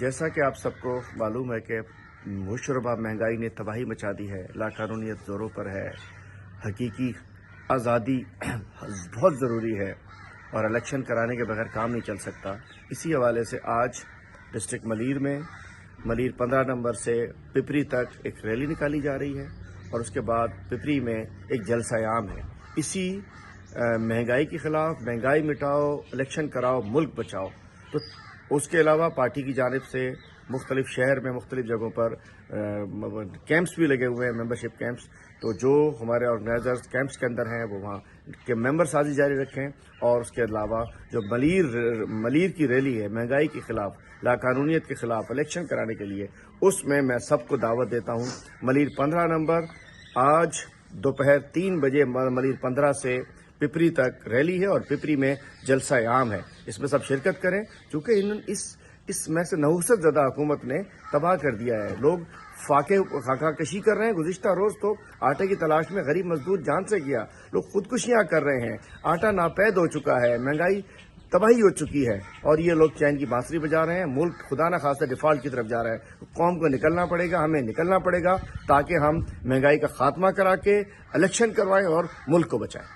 جیسا کہ آپ سب کو معلوم ہے کہ مشربہ مہنگائی نے تباہی مچا دی ہے، لاقانونیت زوروں پر ہے، حقیقی آزادی بہت ضروری ہے اور الیکشن کرانے کے بغیر کام نہیں چل سکتا۔ اسی حوالے سے آج ڈسٹرکٹ ملیر میں 15 نمبر سے پپری تک ایک ریلی نکالی جا رہی ہے اور اس کے بعد پپری میں ایک جلسہ عام ہے۔ اسی مہنگائی کے خلاف، مہنگائی مٹاؤ، الیکشن کراؤ، ملک بچاؤ۔ تو اس کے علاوہ پارٹی کی جانب سے مختلف شہر میں مختلف جگہوں پر کیمپس بھی لگے ہوئے ہیں، ممبرشپ کیمپس۔ تو جو ہمارے آرگنائزرز کیمپس کے اندر ہیں وہ وہاں کے ممبر سازی جاری رکھیں، اور اس کے علاوہ جو ملیر کی ریلی ہے مہنگائی کے خلاف، لاقانونیت کے خلاف الیکشن کرانے کے لیے، اس میں سب کو دعوت دیتا ہوں۔ ملیر 15 نمبر آج دوپہر 3 بجے ملیر 15 سے پپری تک ریلی ہے اور پپری میں جلسہ عام ہے۔ اس میں سب شرکت کریں، چونکہ اس میں سے نحوست زدہ حکومت نے تباہ کر دیا ہے۔ لوگ خاکہ کشی کر رہے ہیں۔ گزشتہ روز تو آٹے کی تلاش میں غریب مزدور جان سے گیا، لوگ خودکشیاں کر رہے ہیں، آٹا ناپید ہو چکا ہے، مہنگائی تباہی ہو چکی ہے، اور یہ لوگ چین کی بانسری بجا رہے ہیں۔ ملک خدا نہ خواستہ ڈیفالٹ کی طرف جا رہا ہے۔ قوم کو نکلنا پڑے گا، ہمیں نکلنا پڑے گا، تاکہ ہم مہنگائی کا خاتمہ کرا کے الیکشن کروائیں اور ملک کو بچائیں۔